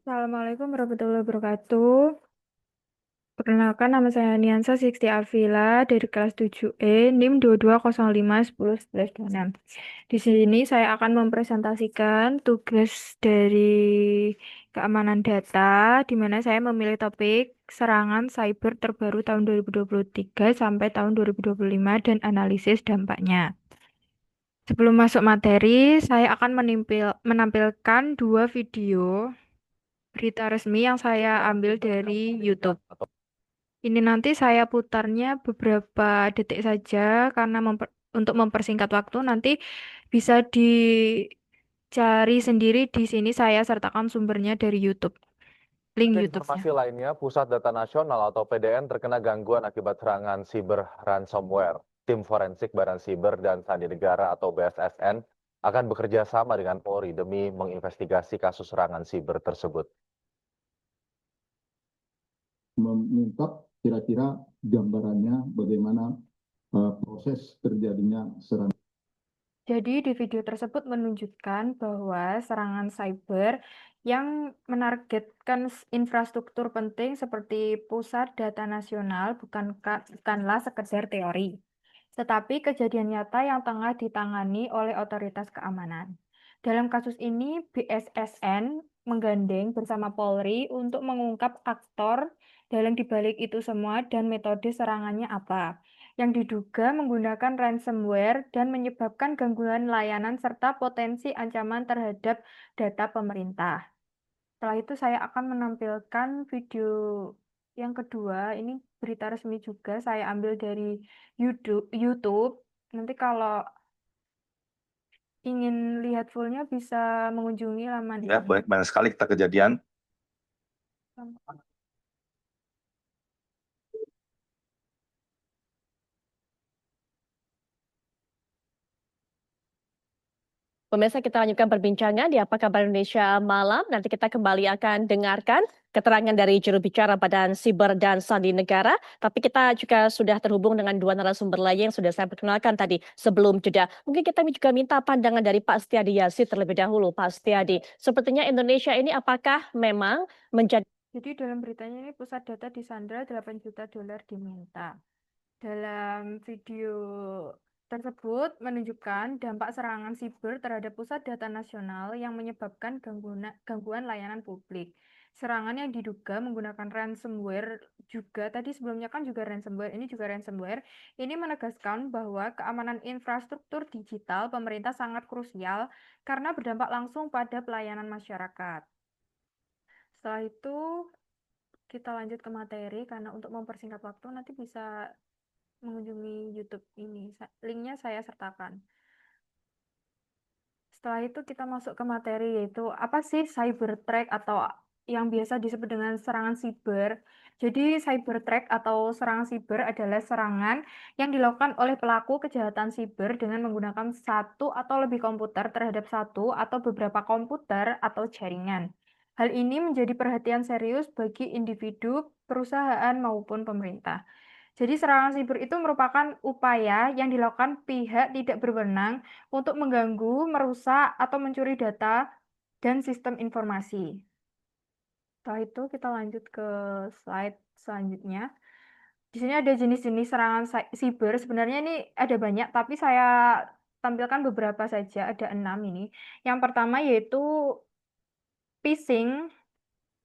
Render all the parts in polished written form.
Assalamualaikum warahmatullahi wabarakatuh. Perkenalkan, nama saya Niansa Sixty Avila dari kelas 7E, NIM 2205101126. Di sini saya akan mempresentasikan tugas dari keamanan data, di mana saya memilih topik serangan cyber terbaru tahun 2023 sampai tahun 2025 dan analisis dampaknya. Sebelum masuk materi, saya akan menampilkan dua video berita resmi yang saya ambil dari YouTube. Ini nanti saya putarnya beberapa detik saja karena untuk mempersingkat waktu nanti bisa dicari sendiri di sini saya sertakan sumbernya dari YouTube. Link YouTube-nya. Informasi lainnya, Pusat Data Nasional atau PDN terkena gangguan akibat serangan siber ransomware. Tim Forensik Badan Siber dan Sandi Negara atau BSSN akan bekerja sama dengan Polri demi menginvestigasi kasus serangan siber tersebut. Mengungkap kira-kira gambarannya bagaimana proses terjadinya serangan. Jadi di video tersebut menunjukkan bahwa serangan cyber yang menargetkan infrastruktur penting seperti pusat data nasional bukanlah sekedar teori, tetapi kejadian nyata yang tengah ditangani oleh otoritas keamanan. Dalam kasus ini, BSSN menggandeng bersama Polri untuk mengungkap aktor dalam dibalik itu semua dan metode serangannya apa yang diduga menggunakan ransomware dan menyebabkan gangguan layanan serta potensi ancaman terhadap data pemerintah. Setelah itu saya akan menampilkan video yang kedua. Ini berita resmi juga saya ambil dari YouTube. Nanti kalau ingin lihat fullnya bisa mengunjungi laman Ya, banyak sekali kita kejadian. Pemirsa, kita lanjutkan perbincangan di Apa Kabar Indonesia Malam. Nanti kita kembali akan dengarkan keterangan dari juru bicara Badan Siber dan Sandi Negara. Tapi kita juga sudah terhubung dengan dua narasumber lain yang sudah saya perkenalkan tadi sebelum jeda. Mungkin kita juga minta pandangan dari Pak Setiadi Yasid terlebih dahulu. Pak Setiadi, sepertinya Indonesia ini apakah memang menjadi... Jadi dalam beritanya ini pusat data disandra 8 juta dolar diminta. Dalam video tersebut menunjukkan dampak serangan siber terhadap pusat data nasional yang menyebabkan gangguan layanan publik. Serangan yang diduga menggunakan ransomware juga, tadi sebelumnya kan juga ransomware, ini juga ransomware. Ini menegaskan bahwa keamanan infrastruktur digital pemerintah sangat krusial karena berdampak langsung pada pelayanan masyarakat. Setelah itu kita lanjut ke materi karena untuk mempersingkat waktu nanti bisa mengunjungi YouTube ini. Linknya saya sertakan. Setelah itu kita masuk ke materi yaitu apa sih cyber threat atau yang biasa disebut dengan serangan siber. Jadi cyber threat atau serangan siber adalah serangan yang dilakukan oleh pelaku kejahatan siber dengan menggunakan satu atau lebih komputer terhadap satu atau beberapa komputer atau jaringan. Hal ini menjadi perhatian serius bagi individu, perusahaan maupun pemerintah. Jadi serangan siber itu merupakan upaya yang dilakukan pihak tidak berwenang untuk mengganggu, merusak, atau mencuri data dan sistem informasi. Setelah itu kita lanjut ke slide selanjutnya. Di sini ada jenis-jenis serangan siber. Sebenarnya ini ada banyak, tapi saya tampilkan beberapa saja. Ada 6 ini. Yang pertama yaitu phishing.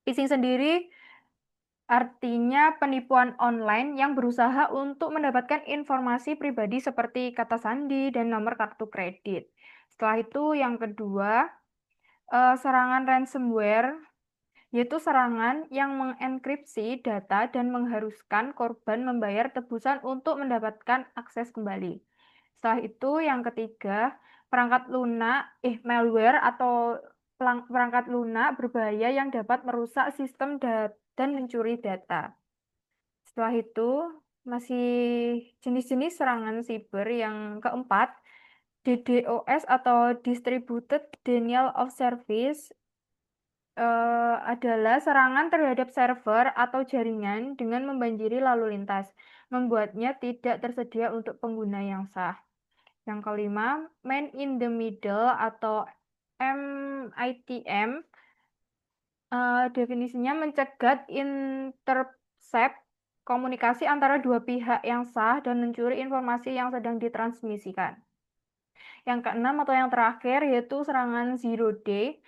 Phishing sendiri artinya penipuan online yang berusaha untuk mendapatkan informasi pribadi seperti kata sandi dan nomor kartu kredit. Setelah itu yang kedua, serangan ransomware, yaitu serangan yang mengenkripsi data dan mengharuskan korban membayar tebusan untuk mendapatkan akses kembali. Setelah itu yang ketiga, perangkat lunak, malware atau perangkat lunak berbahaya yang dapat merusak sistem dan mencuri data. Setelah itu, masih jenis-jenis serangan siber yang keempat, DDoS atau Distributed Denial of Service adalah serangan terhadap server atau jaringan dengan membanjiri lalu lintas, membuatnya tidak tersedia untuk pengguna yang sah. Yang kelima, Man in the Middle atau MITM Definisinya mencegat intercept komunikasi antara dua pihak yang sah dan mencuri informasi yang sedang ditransmisikan. Yang keenam atau yang terakhir yaitu serangan zero day,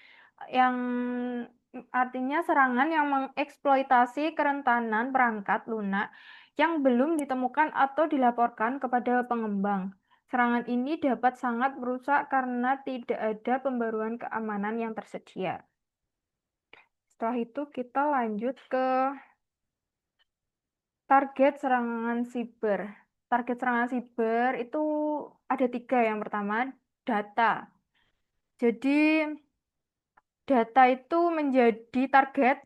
yang artinya serangan yang mengeksploitasi kerentanan perangkat lunak yang belum ditemukan atau dilaporkan kepada pengembang. Serangan ini dapat sangat merusak karena tidak ada pembaruan keamanan yang tersedia. Setelah itu kita lanjut ke target serangan siber. Target serangan siber itu ada 3. Yang pertama, data. Jadi, data itu menjadi target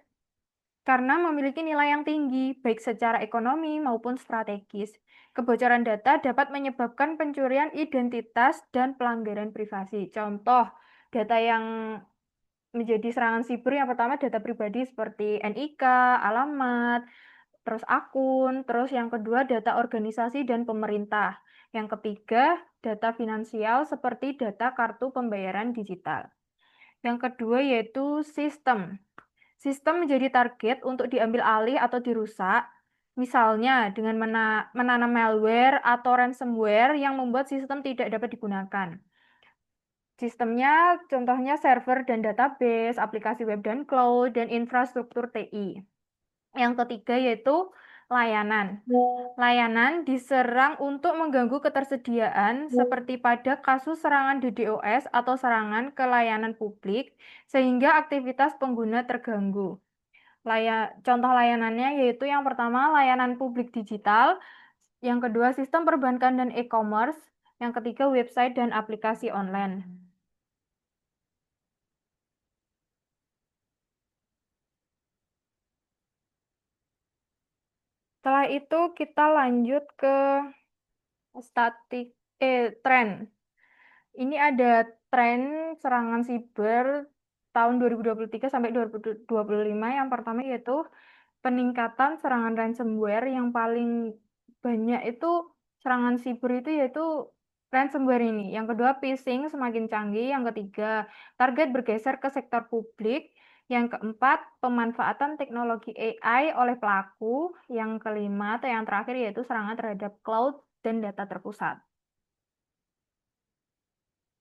karena memiliki nilai yang tinggi, baik secara ekonomi maupun strategis. Kebocoran data dapat menyebabkan pencurian identitas dan pelanggaran privasi. Contoh, data yang menjadi serangan siber yang pertama data pribadi seperti NIK, alamat, terus akun, terus yang kedua data organisasi dan pemerintah. Yang ketiga, data finansial seperti data kartu pembayaran digital. Yang kedua yaitu sistem. Sistem menjadi target untuk diambil alih atau dirusak, misalnya dengan menanam malware atau ransomware yang membuat sistem tidak dapat digunakan. Sistemnya contohnya server dan database, aplikasi web dan cloud, dan infrastruktur TI. Yang ketiga yaitu layanan. Layanan diserang untuk mengganggu ketersediaan seperti pada kasus serangan DDoS atau serangan ke layanan publik sehingga aktivitas pengguna terganggu. Contoh layanannya yaitu yang pertama layanan publik digital, yang kedua sistem perbankan dan e-commerce, yang ketiga website dan aplikasi online. Setelah itu kita lanjut ke tren. Ini ada tren serangan siber tahun 2023 sampai 2025. Yang pertama yaitu peningkatan serangan ransomware. Yang paling banyak itu serangan siber itu yaitu ransomware ini. Yang kedua, phishing semakin canggih. Yang ketiga, target bergeser ke sektor publik. Yang keempat, pemanfaatan teknologi AI oleh pelaku. Yang kelima atau yang terakhir yaitu serangan terhadap cloud dan data terpusat.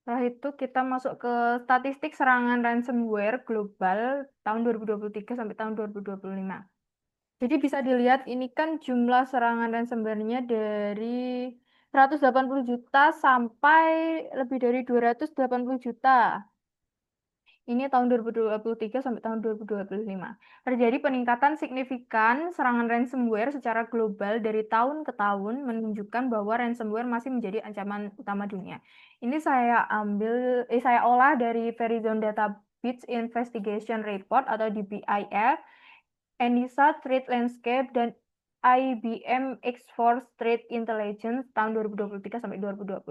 Setelah itu kita masuk ke statistik serangan ransomware global tahun 2023 sampai tahun 2025. Jadi bisa dilihat ini kan jumlah serangan ransomware-nya dari 180 juta sampai lebih dari 280 juta. Ini tahun 2023 sampai tahun 2025. Terjadi peningkatan signifikan serangan ransomware secara global dari tahun ke tahun menunjukkan bahwa ransomware masih menjadi ancaman utama dunia. Ini saya olah dari Verizon Data Breach Investigation Report atau DBIR, ENISA Threat Landscape, dan IBM X-Force Threat Intelligence tahun 2023 sampai 2025.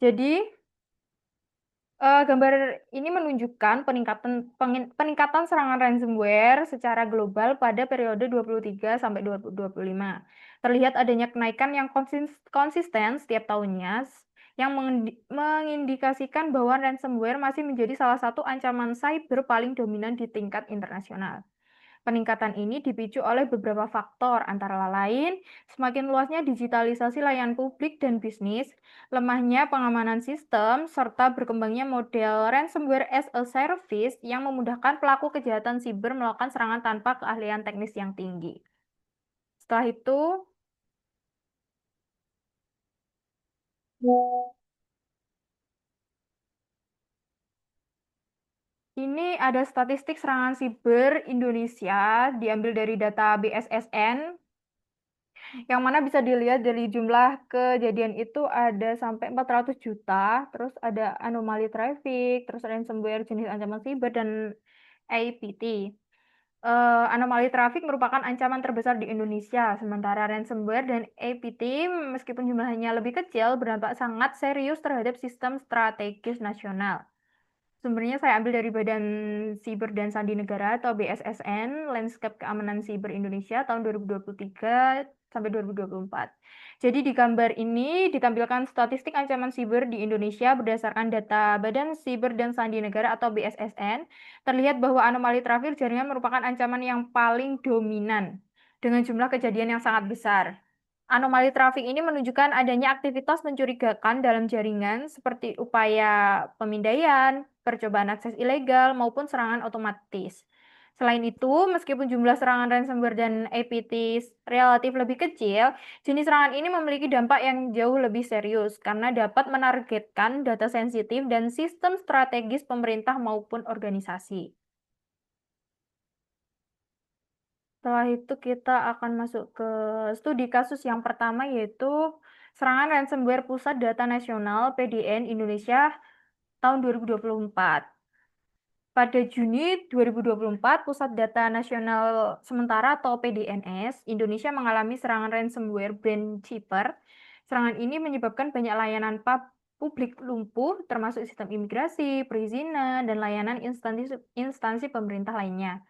Jadi, gambar ini menunjukkan peningkatan serangan ransomware secara global pada periode 23 sampai 2025. Terlihat adanya kenaikan yang konsisten setiap tahunnya yang mengindikasikan bahwa ransomware masih menjadi salah satu ancaman cyber paling dominan di tingkat internasional. Peningkatan ini dipicu oleh beberapa faktor, antara lain semakin luasnya digitalisasi layanan publik dan bisnis, lemahnya pengamanan sistem, serta berkembangnya model ransomware as a service yang memudahkan pelaku kejahatan siber melakukan serangan tanpa keahlian teknis yang tinggi. Setelah itu, ini ada statistik serangan siber Indonesia diambil dari data BSSN, yang mana bisa dilihat dari jumlah kejadian itu ada sampai 400 juta, terus ada anomali traffic, terus ransomware jenis ancaman siber, dan APT. Anomali traffic merupakan ancaman terbesar di Indonesia, sementara ransomware dan APT meskipun jumlahnya lebih kecil berdampak sangat serius terhadap sistem strategis nasional. Sumbernya saya ambil dari Badan Siber dan Sandi Negara atau BSSN, Landscape Keamanan Siber Indonesia tahun 2023 sampai 2024. Jadi di gambar ini ditampilkan statistik ancaman siber di Indonesia berdasarkan data Badan Siber dan Sandi Negara atau BSSN. Terlihat bahwa anomali traffic jaringan merupakan ancaman yang paling dominan dengan jumlah kejadian yang sangat besar. Anomali trafik ini menunjukkan adanya aktivitas mencurigakan dalam jaringan seperti upaya pemindaian, percobaan akses ilegal, maupun serangan otomatis. Selain itu, meskipun jumlah serangan ransomware dan APT relatif lebih kecil, jenis serangan ini memiliki dampak yang jauh lebih serius karena dapat menargetkan data sensitif dan sistem strategis pemerintah maupun organisasi. Setelah itu kita akan masuk ke studi kasus yang pertama, yaitu serangan ransomware Pusat Data Nasional (PDN) Indonesia tahun 2024. Pada Juni 2024, Pusat Data Nasional Sementara atau PDNS Indonesia mengalami serangan ransomware brand Chipper. Serangan ini menyebabkan banyak layanan publik lumpuh, termasuk sistem imigrasi, perizinan, dan layanan instansi pemerintah lainnya.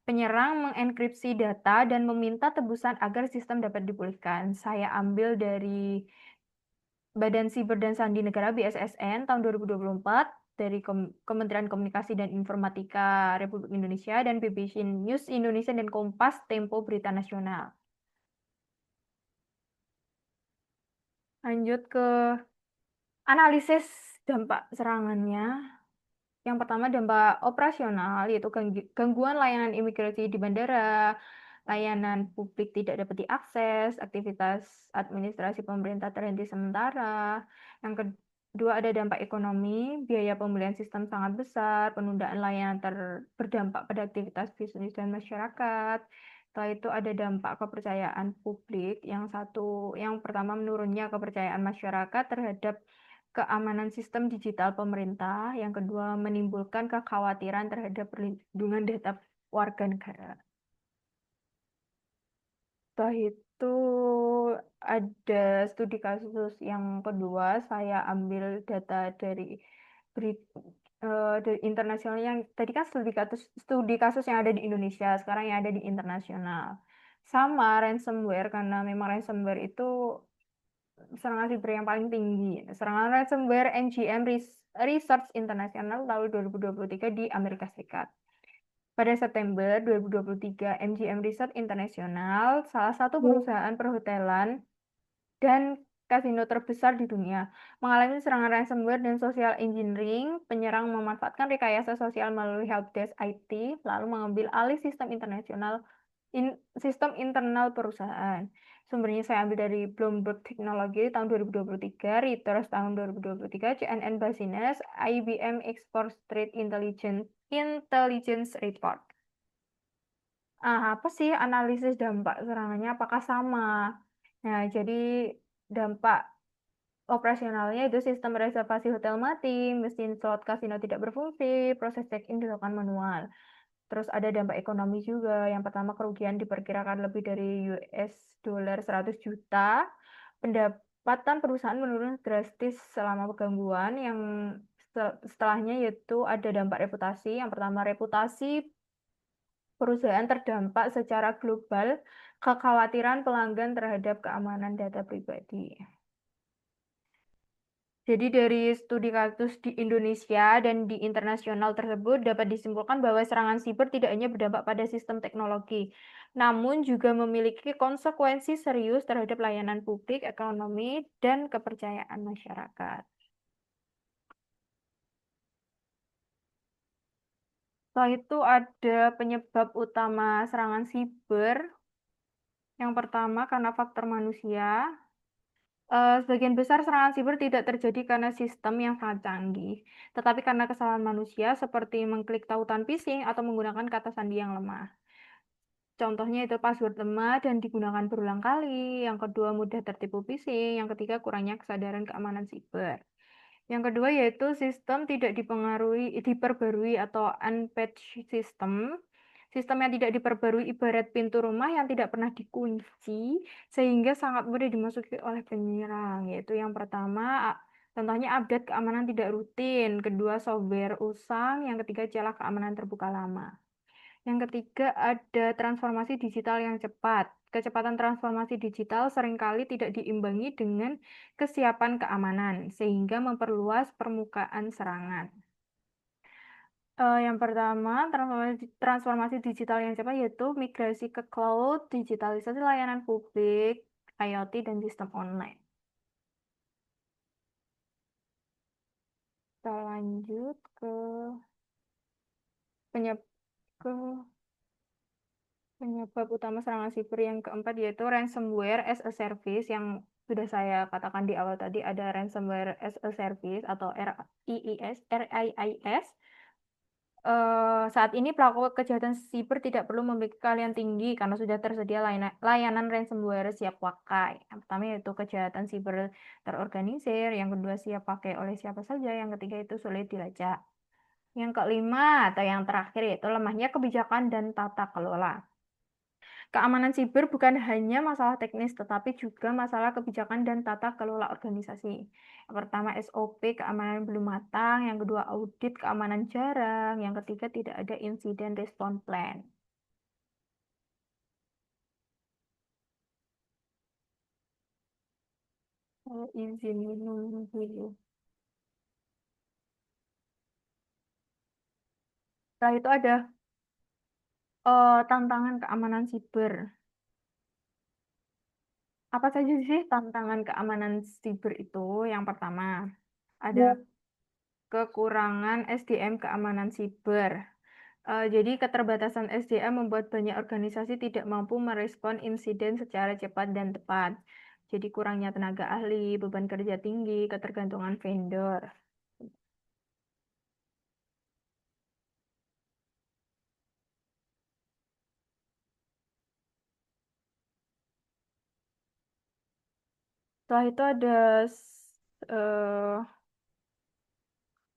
Penyerang mengenkripsi data dan meminta tebusan agar sistem dapat dipulihkan. Saya ambil dari Badan Siber dan Sandi Negara BSSN tahun 2024, dari Kementerian Komunikasi dan Informatika Republik Indonesia, dan BBC News Indonesia dan Kompas Tempo Berita Nasional. Lanjut ke analisis dampak serangannya. Yang pertama, dampak operasional, yaitu gangguan layanan imigrasi di bandara, layanan publik tidak dapat diakses, aktivitas administrasi pemerintah terhenti sementara. Yang kedua, ada dampak ekonomi, biaya pemulihan sistem sangat besar, penundaan layanan berdampak pada aktivitas bisnis dan masyarakat. Setelah itu ada dampak kepercayaan publik. Yang pertama, menurunnya kepercayaan masyarakat terhadap keamanan sistem digital pemerintah. Yang kedua, menimbulkan kekhawatiran terhadap perlindungan data warga negara. Setelah itu ada studi kasus yang kedua, saya ambil data dari internasional. Yang tadi kan studi kasus yang ada di Indonesia, sekarang yang ada di internasional. Sama ransomware, karena memang ransomware itu serangan siber yang paling tinggi. Serangan ransomware NGM Research International tahun 2023 di Amerika Serikat. Pada September 2023, MGM Research International, salah satu perusahaan perhotelan dan kasino terbesar di dunia, mengalami serangan ransomware dan social engineering. Penyerang memanfaatkan rekayasa sosial melalui helpdesk IT, lalu mengambil alih sistem internal perusahaan. Sumbernya saya ambil dari Bloomberg Technology tahun 2023, Reuters tahun 2023, CNN Business, IBM Export Trade Intelligence Report. Apa sih analisis dampak serangannya? Apakah sama? Nah, jadi dampak operasionalnya itu sistem reservasi hotel mati, mesin slot kasino tidak berfungsi, proses check-in dilakukan manual. Terus ada dampak ekonomi juga. Yang pertama, kerugian diperkirakan lebih dari $100 juta. Pendapatan perusahaan menurun drastis selama gangguan. Yang setelahnya yaitu ada dampak reputasi. Yang pertama, reputasi perusahaan terdampak secara global, kekhawatiran pelanggan terhadap keamanan data pribadi. Jadi dari studi kasus di Indonesia dan di internasional tersebut dapat disimpulkan bahwa serangan siber tidak hanya berdampak pada sistem teknologi, namun juga memiliki konsekuensi serius terhadap layanan publik, ekonomi, dan kepercayaan masyarakat. Setelah itu ada penyebab utama serangan siber. Yang pertama, karena faktor manusia. Sebagian besar serangan siber tidak terjadi karena sistem yang sangat canggih, tetapi karena kesalahan manusia seperti mengklik tautan phishing atau menggunakan kata sandi yang lemah. Contohnya itu password lemah dan digunakan berulang kali. Yang kedua, mudah tertipu phishing. Yang ketiga, kurangnya kesadaran keamanan siber. Yang kedua yaitu sistem tidak diperbarui atau unpatched system. Sistem yang tidak diperbarui ibarat pintu rumah yang tidak pernah dikunci, sehingga sangat mudah dimasuki oleh penyerang. Yaitu yang pertama, contohnya update keamanan tidak rutin. Kedua, software usang. Yang ketiga, celah keamanan terbuka lama. Yang ketiga, ada transformasi digital yang cepat. Kecepatan transformasi digital seringkali tidak diimbangi dengan kesiapan keamanan, sehingga memperluas permukaan serangan. Yang pertama, transformasi digital yang cepat yaitu migrasi ke cloud, digitalisasi layanan publik, IoT, dan sistem online. Kita lanjut ke penyebab utama serangan siber yang keempat yaitu ransomware as a service yang sudah saya katakan di awal tadi, ada ransomware as a service atau RAIS. Saat ini pelaku kejahatan siber tidak perlu memiliki keahlian tinggi karena sudah tersedia layanan ransomware siap pakai. Yang pertama yaitu kejahatan siber terorganisir, yang kedua siap pakai oleh siapa saja, yang ketiga itu sulit dilacak. Yang kelima atau yang terakhir yaitu lemahnya kebijakan dan tata kelola. Keamanan siber bukan hanya masalah teknis, tetapi juga masalah kebijakan dan tata kelola organisasi. Yang pertama SOP, keamanan belum matang. Yang kedua audit, keamanan jarang. Yang ketiga tidak ada insiden response plan. Izin minum dulu. Setelah itu ada tantangan keamanan siber. Apa saja sih tantangan keamanan siber itu? Yang pertama, ada kekurangan SDM keamanan siber. Jadi keterbatasan SDM membuat banyak organisasi tidak mampu merespon insiden secara cepat dan tepat. Jadi kurangnya tenaga ahli, beban kerja tinggi, ketergantungan vendor. Setelah itu ada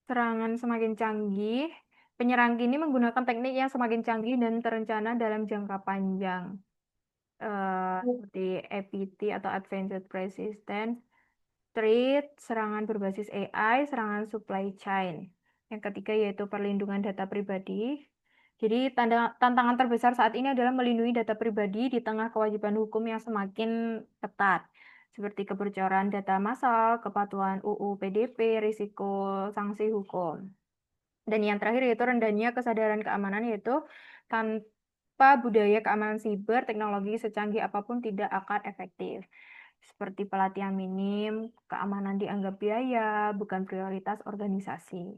serangan semakin canggih. Penyerang kini menggunakan teknik yang semakin canggih dan terencana dalam jangka panjang. Seperti APT atau Advanced Persistent Threat, serangan berbasis AI, serangan supply chain. Yang ketiga yaitu perlindungan data pribadi. Jadi tantangan terbesar saat ini adalah melindungi data pribadi di tengah kewajiban hukum yang semakin ketat, seperti kebocoran data massal, kepatuhan UU PDP, risiko sanksi hukum. Dan yang terakhir yaitu rendahnya kesadaran keamanan, yaitu tanpa budaya keamanan siber, teknologi secanggih apapun tidak akan efektif. Seperti pelatihan minim, keamanan dianggap biaya, bukan prioritas organisasi.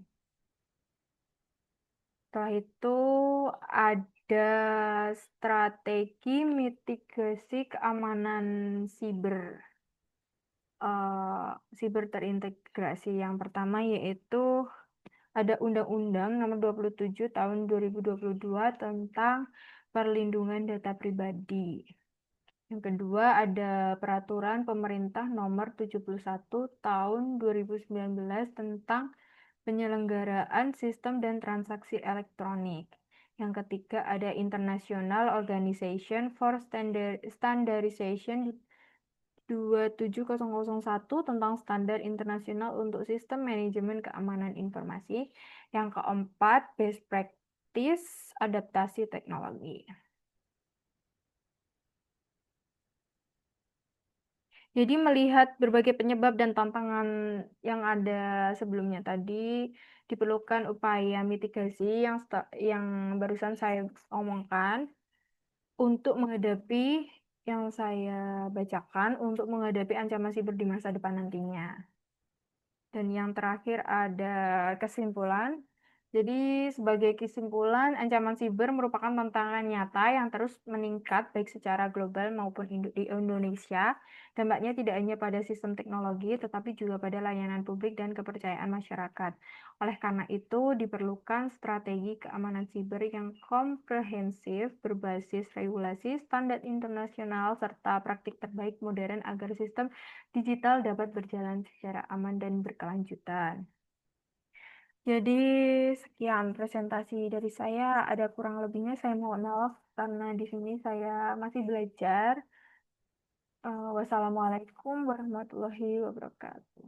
Setelah itu ada strategi mitigasi keamanan siber. Siber terintegrasi. Yang pertama yaitu ada Undang-Undang Nomor 27 Tahun 2022 tentang perlindungan data pribadi. Yang kedua ada Peraturan Pemerintah Nomor 71 Tahun 2019 tentang penyelenggaraan sistem dan transaksi elektronik. Yang ketiga ada International Organization for Standardization 27001 tentang standar internasional untuk sistem manajemen keamanan informasi. Yang keempat, best practice adaptasi teknologi. Jadi melihat berbagai penyebab dan tantangan yang ada sebelumnya tadi, diperlukan upaya mitigasi yang barusan saya omongkan untuk menghadapi yang saya bacakan, untuk menghadapi ancaman siber di masa depan nantinya. Dan yang terakhir ada kesimpulan. Jadi sebagai kesimpulan, ancaman siber merupakan tantangan nyata yang terus meningkat baik secara global maupun di Indonesia. Dampaknya tidak hanya pada sistem teknologi, tetapi juga pada layanan publik dan kepercayaan masyarakat. Oleh karena itu, diperlukan strategi keamanan siber yang komprehensif, berbasis regulasi, standar internasional, serta praktik terbaik modern agar sistem digital dapat berjalan secara aman dan berkelanjutan. Jadi sekian presentasi dari saya. Ada kurang lebihnya saya mohon maaf karena di sini saya masih belajar. Wassalamualaikum warahmatullahi wabarakatuh.